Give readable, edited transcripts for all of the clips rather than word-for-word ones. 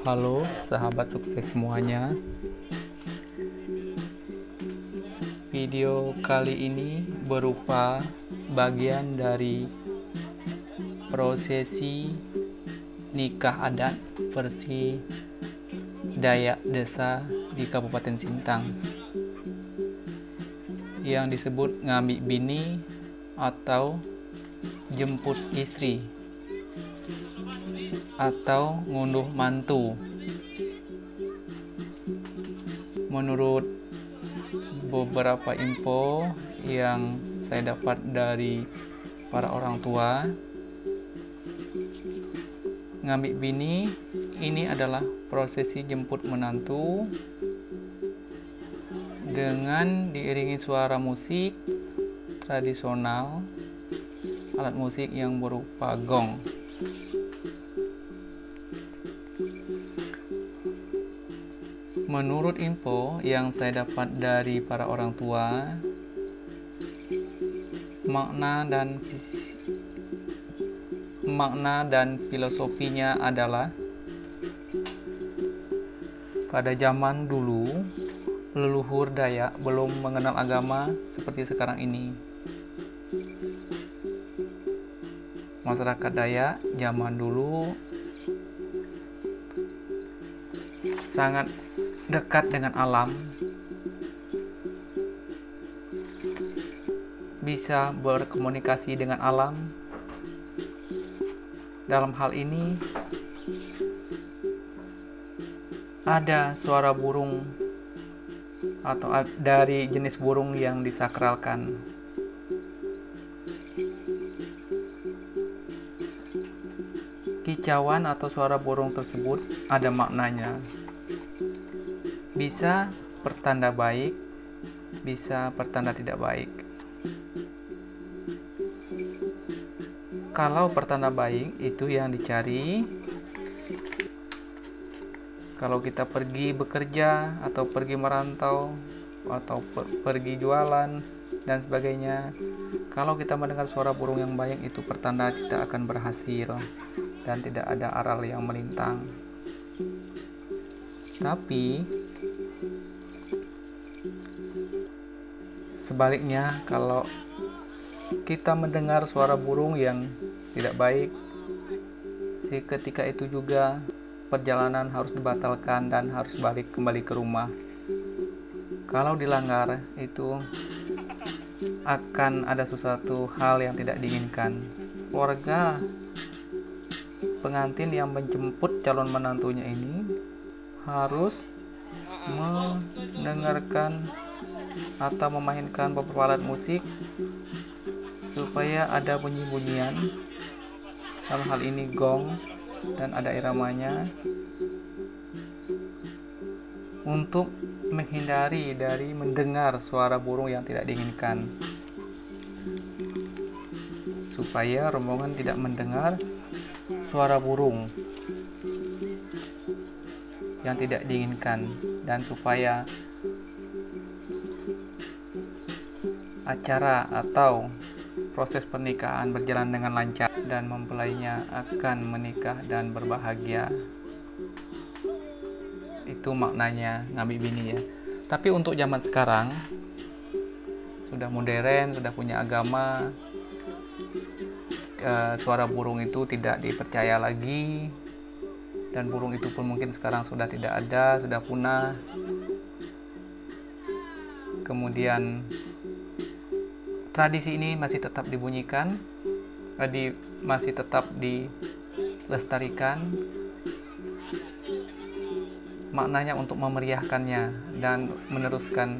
Halo sahabat sukses semuanya. Video kali ini berupa bagian dari prosesi nikah adat versi Dayak Desa di Kabupaten Sintang yang disebut ngambil bini atau jemput istri atau ngunduh mantu. Menurut beberapa info yang saya dapat dari para orang tua, ngambil bini ini adalah prosesi jemput menantu dengan diiringi suara musik tradisional, alat musik yang berupa gong. Menurut info yang saya dapat dari para orang tua, makna dan filosofinya adalah pada zaman dulu leluhur Dayak belum mengenal agama seperti sekarang ini. Masyarakat Dayak zaman dulu sangat dekat dengan alam, bisa berkomunikasi dengan alam. Dalam hal ini ada suara burung atau dari jenis burung yang disakralkan. Kicauan atau suara burung tersebut ada maknanya. Bisa pertanda baik, bisa pertanda tidak baik. Kalau pertanda baik itu yang dicari kalau kita pergi bekerja atau pergi merantau atau pergi jualan dan sebagainya. Kalau kita mendengar suara burung yang baik, itu pertanda kita akan berhasil dan tidak ada aral yang melintang. Tapi sebaliknya, kalau kita mendengar suara burung yang tidak baik, ketika itu juga perjalanan harus dibatalkan dan harus balik kembali ke rumah. Kalau dilanggar, itu akan ada sesuatu hal yang tidak diinginkan. Keluarga pengantin yang menjemput calon menantunya ini harus mendengarkan atau memainkan beberapa alat musik supaya ada bunyi-bunyian, dalam hal ini gong, dan ada iramanya untuk menghindari dari mendengar suara burung yang tidak diinginkan, supaya rombongan tidak mendengar suara burung yang tidak diinginkan, dan supaya acara atau proses pernikahan berjalan dengan lancar dan mempelainya akan menikah dan berbahagia. Itu maknanya ngambil bini ya. Tapi untuk zaman sekarang sudah modern, sudah punya agama, suara burung itu tidak dipercaya lagi, dan burung itu pun mungkin sekarang sudah tidak ada, sudah punah. Kemudian tradisi ini masih tetap dibunyikan, masih tetap dilestarikan. Maknanya untuk memeriahkannya dan meneruskan,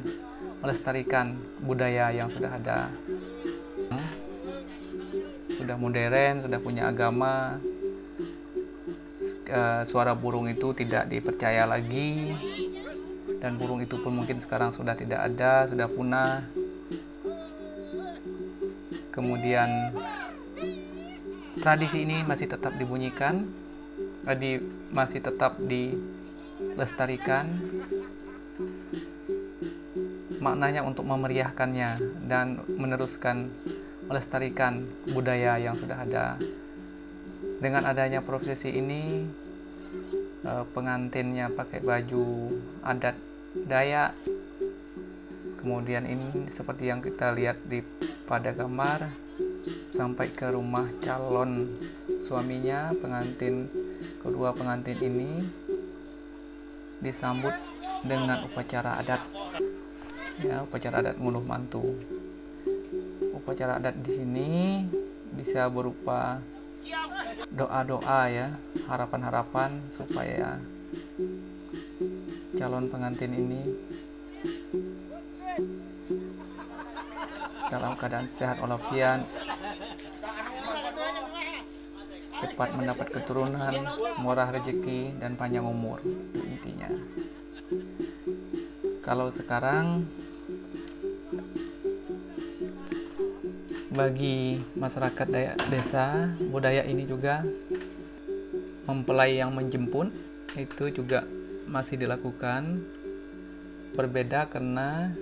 melestarikan budaya yang sudah ada. Sudah modern, sudah punya agama, suara burung itu tidak dipercaya lagi, dan burung itu pun mungkin sekarang sudah tidak ada, sudah punah. Kemudian tradisi ini masih tetap dibunyikan, masih tetap dilestarikan. Maknanya untuk memeriahkannya dan meneruskan, melestarikan budaya yang sudah ada. Dengan adanya prosesi ini, pengantinnya pakai baju adat Dayak. Kemudian ini seperti yang kita lihat pada gambar, sampai ke rumah calon suaminya, kedua pengantin ini disambut dengan upacara adat, upacara adat ngunduh mantu. Upacara adat di sini bisa berupa doa-doa ya, harapan-harapan supaya calon pengantin ini dalam keadaan sehat walafiat, cepat mendapat keturunan, murah rezeki, dan panjang umur. Itu intinya. Kalau sekarang bagi masyarakat desa, budaya ini juga mempelai yang menjemput itu juga masih dilakukan. Berbeda karena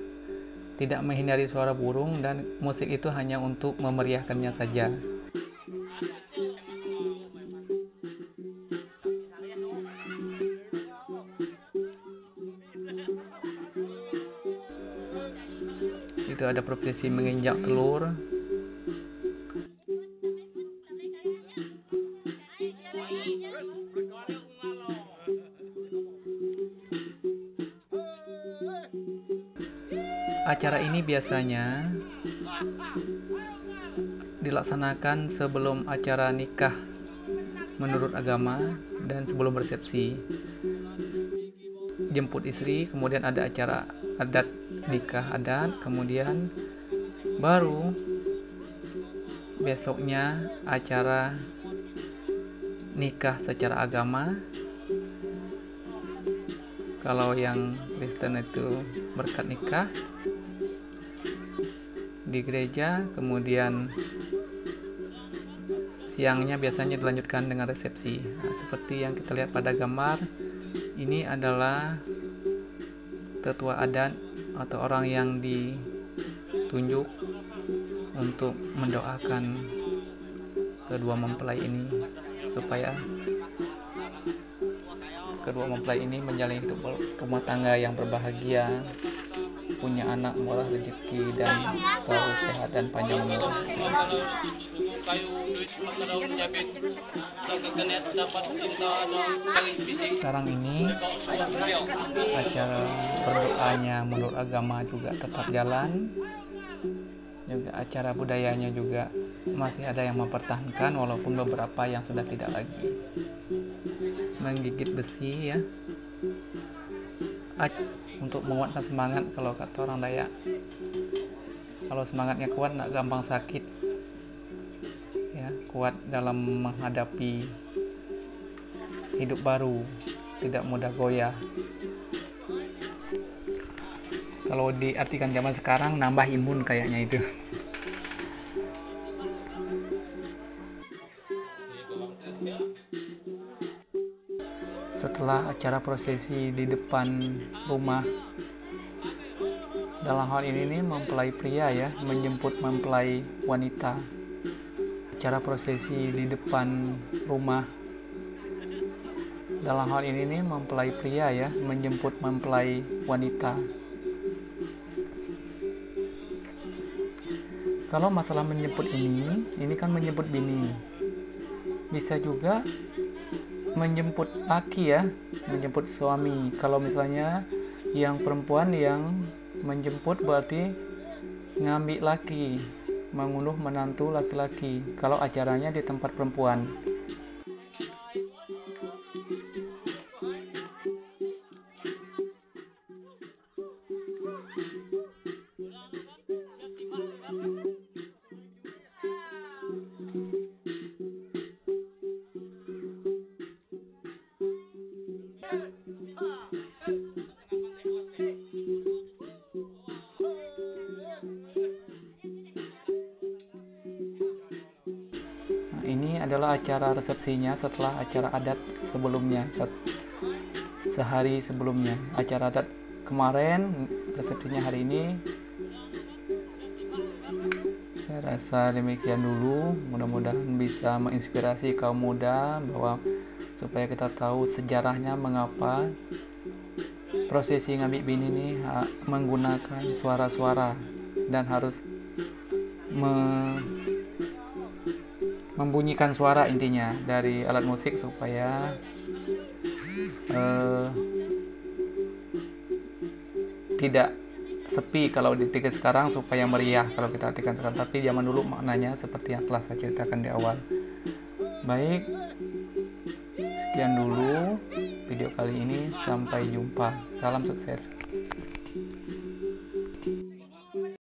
tidak menghindari suara burung dan musik itu hanya untuk memeriahkannya saja. Itu ada prosesi menginjak telur. Acara ini biasanya dilaksanakan sebelum acara nikah menurut agama dan sebelum resepsi. Jemput istri, kemudian ada acara adat, nikah adat, kemudian baru besoknya acara nikah secara agama. Kalau yang Kristen itu berkat nikah di gereja, kemudian siangnya biasanya dilanjutkan dengan resepsi. Seperti yang kita lihat pada gambar, ini adalah tetua adat atau orang yang ditunjuk untuk mendoakan kedua mempelai ini supaya kedua mempelai ini menjalani hidup rumah tangga yang berbahagia, punya anak, murah rezeki, dan selalu sehat dan panjang umur. Sekarang ini acara berdoanya menurut agama juga tetap jalan, juga acara budayanya juga masih ada yang mempertahankan, walaupun beberapa yang sudah tidak lagi. Menggigit besi ya, untuk menguatkan semangat. Kalau kata orang Dayak, kalau semangatnya kuat, nak gampang sakit ya, kuat dalam menghadapi hidup baru, tidak mudah goyah. Kalau diartikan zaman sekarang, nambah imun kayaknya itu. Setelah acara prosesi di depan rumah, dalam hal ini nih mempelai pria ya menjemput mempelai wanita. Acara prosesi di depan rumah, dalam hal ini nih mempelai pria ya menjemput mempelai wanita. Kalau masalah menjemput ini kan menjemput bini, bisa juga menjemput laki ya, menjemput suami. Kalau misalnya yang perempuan yang menjemput berarti ngambil laki, mengunduh menantu laki-laki kalau acaranya di tempat perempuan. Ini adalah acara resepsinya setelah acara adat sebelumnya, sehari sebelumnya. Acara adat kemarin, resepsinya hari ini. Saya rasa demikian dulu. Mudah-mudahan bisa menginspirasi kaum muda bahwa supaya kita tahu sejarahnya mengapa prosesi ngabik bini ini menggunakan suara-suara dan harus membunyikan suara intinya dari alat musik supaya tidak sepi kalau ditikat sekarang, supaya meriah kalau kita tikat sekarang, tapi zaman dulu maknanya seperti yang telah saya ceritakan di awal. Baik, sekian dulu video kali ini, sampai jumpa, salam sukses.